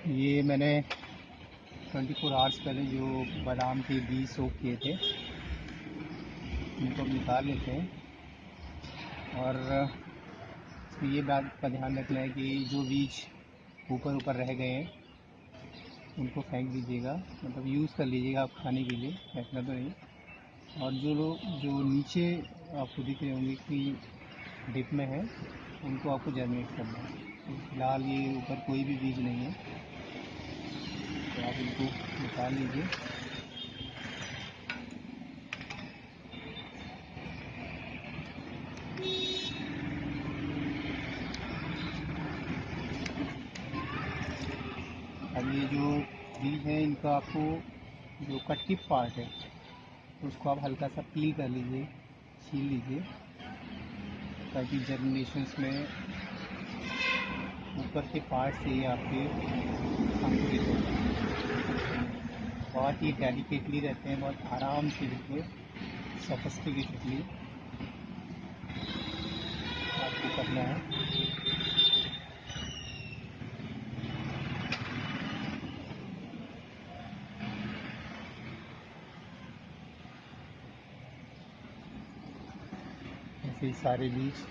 ये मैंने 24 आवर्स पहले जो बादाम के बीज सोख किए थे इनको हम निकाल लेते हैं। और इसमें ये बात का ध्यान रखना है कि जो बीज ऊपर ऊपर रह गए हैं उनको फेंक दीजिएगा, मतलब यूज़ कर लीजिएगा आप खाने के लिए, फेंकना तो नहीं। और जो नीचे आपको दिख रहे होंगे कि डिप में है उनको आपको जर्मिनेट करना है। तो फिलहाल ये ऊपर कोई भी बीज नहीं है, तो आप इनको निकाल लीजिए। अब ये जो बीज है इनका आपको जो कटकी पार्ट है उसको आप हल्का सा पील कर लीजिए, छील लीजिए, ताकि जर्मिनेशंस में ऊपर के पार्ट से ही आपके अंकुरित हो। बहुत ही डेलिकेटली रहते हैं, बहुत आराम से देखिए, सोफिस्टिकेटेडली आपको करना है। ऐसे ही सारे बीज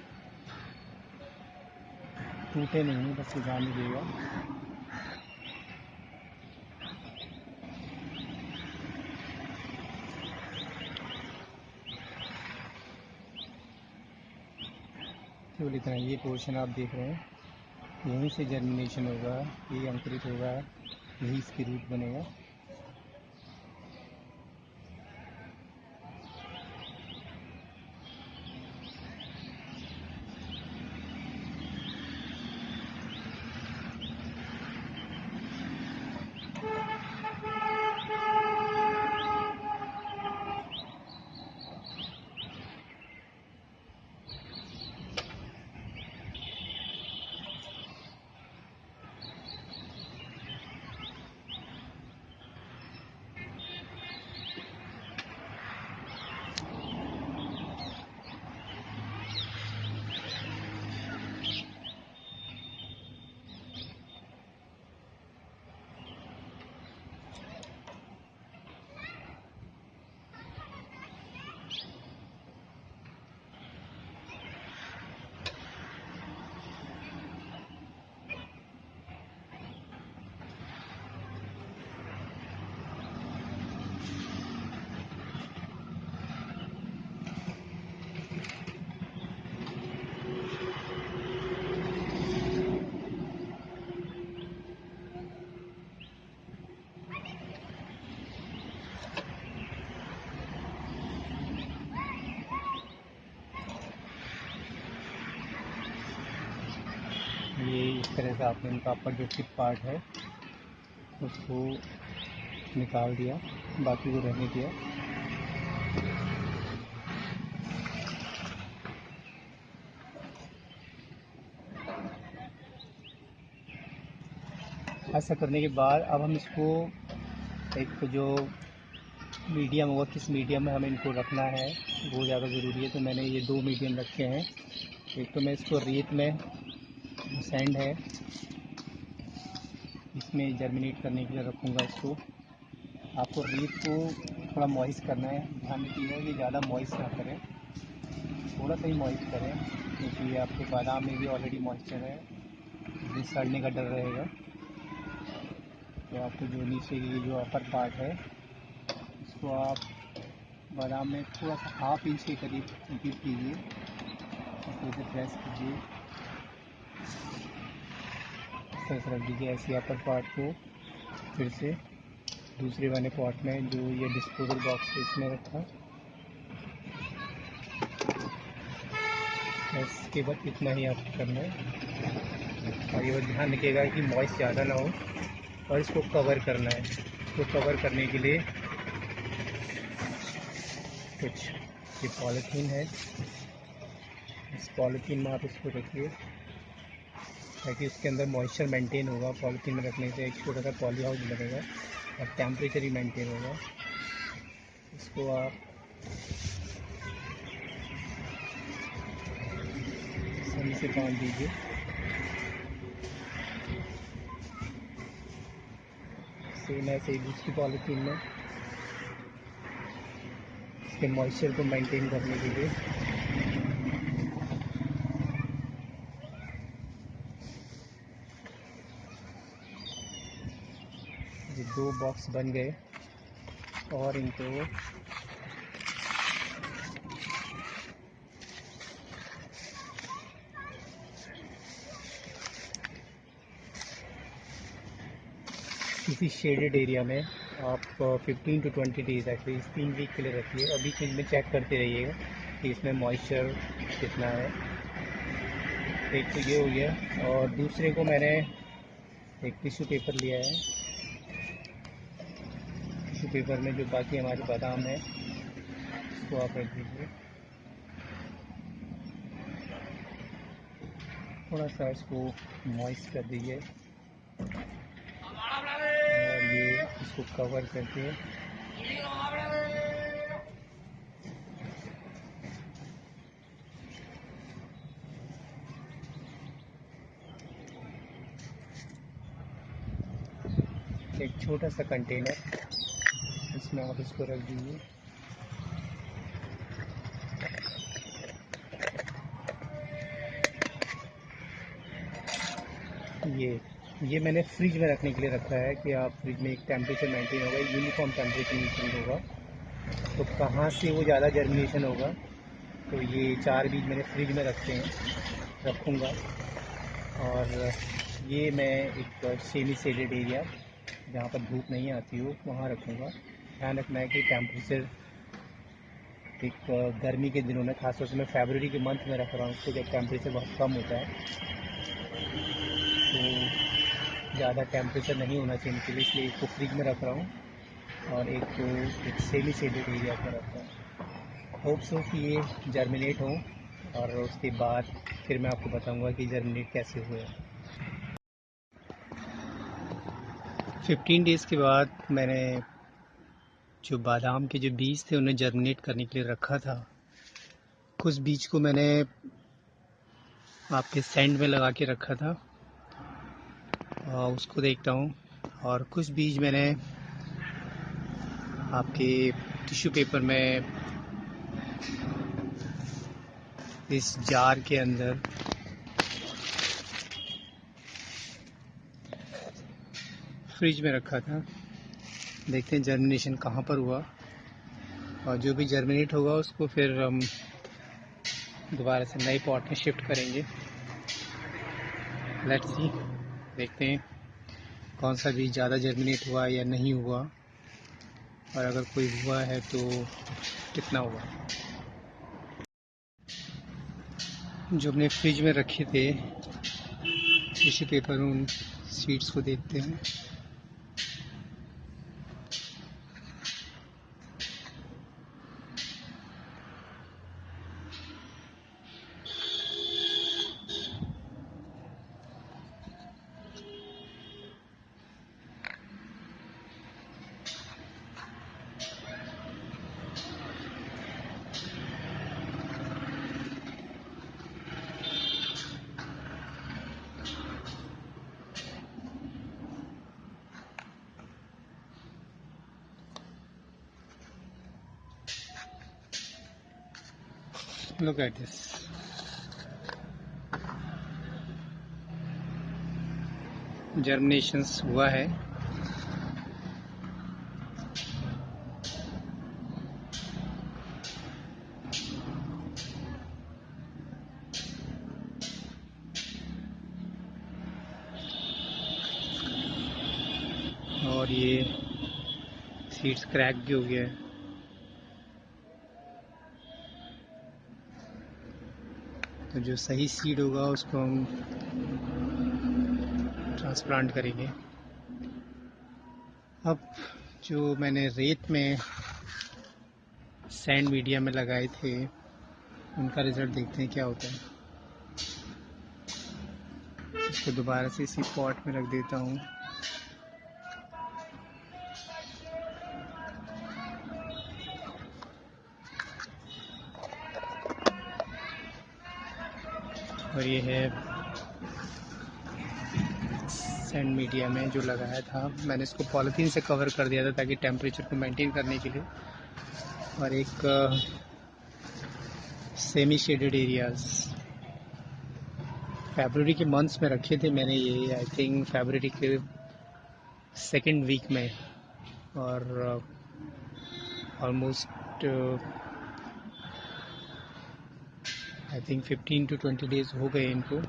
टूटे नहीं, बस ध्यान दीजिएगा। केवल इतना, ये पोर्शन आप देख रहे हैं, यहीं से जर्मिनेशन होगा, ये अंकुरित होगा, यही इसकी रूट बनेगा। ये इस तरह से आपने इनका अपर जो टिप पार्ट है उसको निकाल दिया, बाकी को रहने दिया। ऐसा करने के बाद अब हम इसको एक जो मीडियम होगा, किस मीडियम में हमें इनको रखना है वो ज़्यादा ज़रूरी है। तो मैंने ये 2 मीडियम रखे हैं। एक तो मैं इसको रेत में, सैंड है, इसमें जर्मिनेट करने के लिए रखूँगा इसको। आपको रेत को थोड़ा मॉइस्ट करना है, ध्यान रखिएगा कि ज़्यादा मॉइस्ट ना करें, थोड़ा सा ही मॉइस्ट करें, क्योंकि आपके बादाम में भी ऑलरेडी मॉइस्चर है, जिसमें सड़ने का डर रहेगा। तो आपको जो नीचे की जो अपर पार्ट है इसको आप बादाम में थोड़ा सा ½ इंच के करीब डिप कीजिए, इसको इसे प्रेस कीजिए, प्रेस रख दीजिए। ऐसे अपर पार्ट को फिर से दूसरे वाले पॉट में, जो ये डिस्पोजल बॉक्स है इसमें रखा। बस केवल इतना ही आपको करना है। और ये ध्यान रखिएगा कि मॉइस्ट ज़्यादा ना हो, और इसको कवर करना है। इसको कवर करने के लिए कुछ ये पॉलीथीन है, इस पॉलीथीन में आप इसको रखिए ताकि उसके अंदर मॉइस्चर मेंटेन होगा। पॉलीथीन में रखने से एक छोटा सा पॉली हाउस बनेगा और टेम्परेचर ही मेंटेन होगा। इसको आप सही से बांध दीजिए। सेम ऐसे ही दूसरी पॉलीथीन में इसके मॉइस्चर को मेंटेन करने के लिए। ये 2 बॉक्स बन गए और इनको किसी शेडेड एरिया में आप 15 to 20 डेज़ एक्चुअली 3 वीक के लिए रखिए। अभी फ्रिज में चेक करते रहिएगा कि इसमें मॉइस्चर कितना है। एक तो ये हो गया और दूसरे को मैंने एक टिश्यू पेपर लिया है। टिश्यू पेपर में जो बाकी हमारे बादाम है उसको आप रख दीजिए। थोड़ा सा इसको मॉइस्ट कर दीजिए और ये इसको कवर करके एक छोटा सा कंटेनर इसमें आप इसको रख दीजिए। ये मैंने फ्रिज में रखने के लिए रखा है कि आप फ्रिज में एक टेम्परेचर मेंटेन होगा, यूनिफॉर्म टेम्परेचर मेंटेन होगा, तो कहाँ से वो ज़्यादा जर्मिनेशन होगा। तो ये 4 बीज मैंने फ्रिज में रखूँगा और ये मैं एक सेमी शेडेड एरिया जहाँ पर धूप नहीं आती हो वहाँ रखूँगा। ध्यान रखना है कि टेम्परेचर एक गर्मी के दिनों में, खासतौर से मैं फरवरी के मंथ में रख रहा हूँ इसको, जब टेम्परेचर बहुत कम होता है तो ज़्यादा टेम्परेचर नहीं होना चाहिए इनके लिए, इसलिए इसको फ्रिज में रख रहा हूँ और एक को एक सेमी शेडेड एरिया पर रख रहा हूँ। होप सो कि ये जर्मिनेट हो और उसके बाद फिर मैं आपको बताऊँगा कि जर्मिनेट कैसे हुए। 15 डेज़ के बाद मैंने जो बादाम के जो बीज थे उन्हें जर्मिनेट करने के लिए रखा था। कुछ बीज को मैंने आपके सैंड में लगा के रखा था उसको देखता हूँ, और कुछ बीज मैंने आपके टिश्यू पेपर में इस जार के अंदर फ्रिज में रखा था। देखते हैं जर्मिनेशन कहाँ पर हुआ और जो भी जर्मिनेट होगा उसको फिर हम दोबारा से नए पॉट में शिफ्ट करेंगे। लेट्स सी, देखते हैं कौन सा बीज ज़्यादा जर्मिनेट हुआ या नहीं हुआ, और अगर कोई हुआ है तो कितना हुआ। जो हमने फ्रिज में रखे थे टिश्यू पेपर, उन सीड्स को देखते हैं। Look at this. जर्मिनेशंस हुआ है। और ये सीड्स क्रैक भी हो गया है। तो जो सही सीड होगा उसको हम ट्रांसप्लांट करेंगे। अब जो मैंने रेत में सैंड मीडिया में लगाए थे उनका रिज़ल्ट देखते हैं क्या होता है। इसको दोबारा से इसी पॉट में रख देता हूँ। और ये है सैंड मीडिया में जो लगाया था, मैंने इसको पॉलीथीन से कवर कर दिया था ताकि टेम्परेचर को मेंटेन करने के लिए, और एक सेमी शेडेड एरियाज़ फरवरी के मंथ्स में रखे थे मैंने ये, आई थिंक फरवरी के सेकेंड वीक में, और almost I think 15 to 20 days हो गए इनको.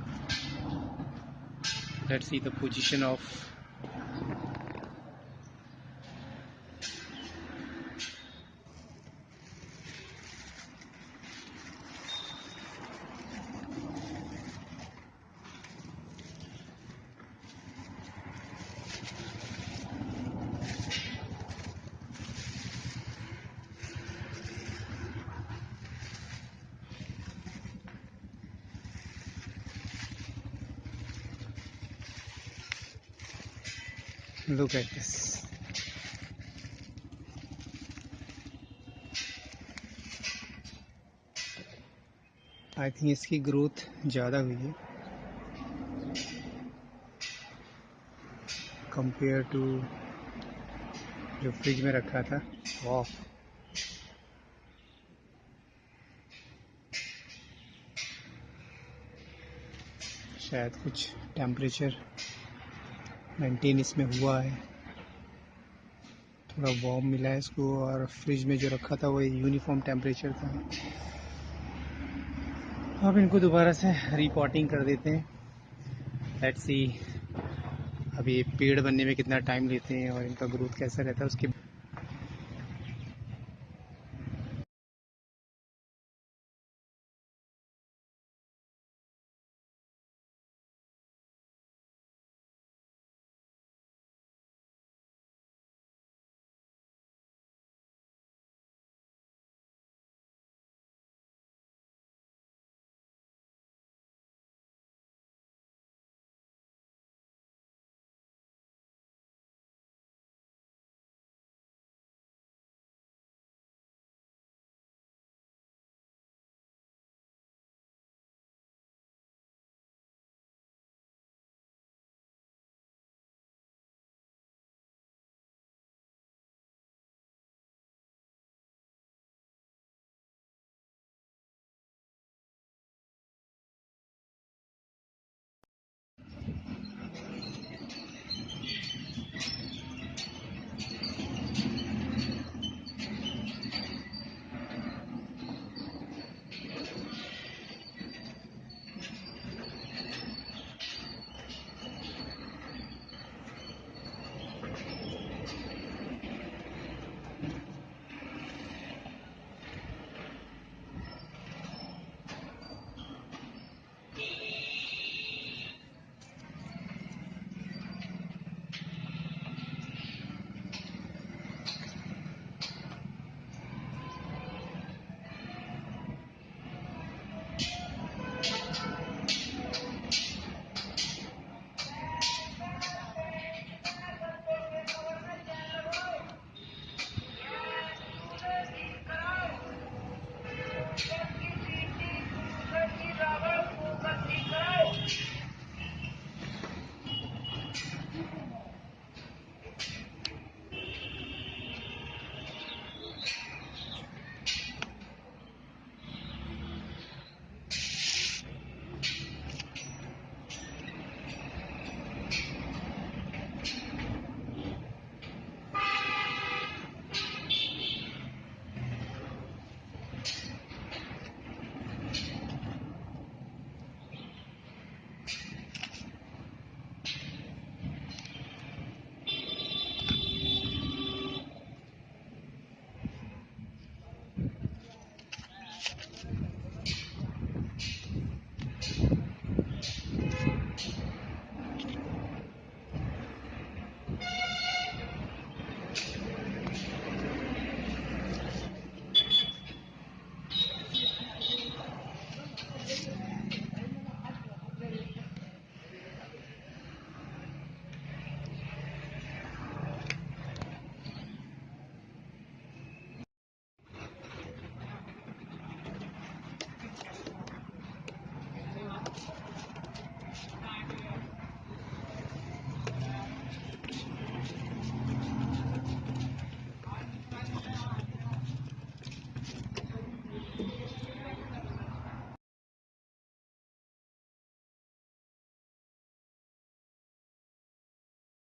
Let's see the position of look at this. I think इसकी ग्रोथ ज़्यादा हुई है कंपेयर टू जो फ्रिज में रखा था. वाह, शायद कुछ टेम्परेचर मेंटेन इसमें हुआ है, थोड़ा वार्म मिला है इसको, और फ्रिज में जो रखा था वो यूनिफॉर्म टेम्परेचर था. अब इनको दोबारा से रीपॉटिंग कर देते हैं. लेट्स सी अभी पेड़ बनने में कितना टाइम लेते हैं और इनका ग्रोथ कैसा रहता है उसके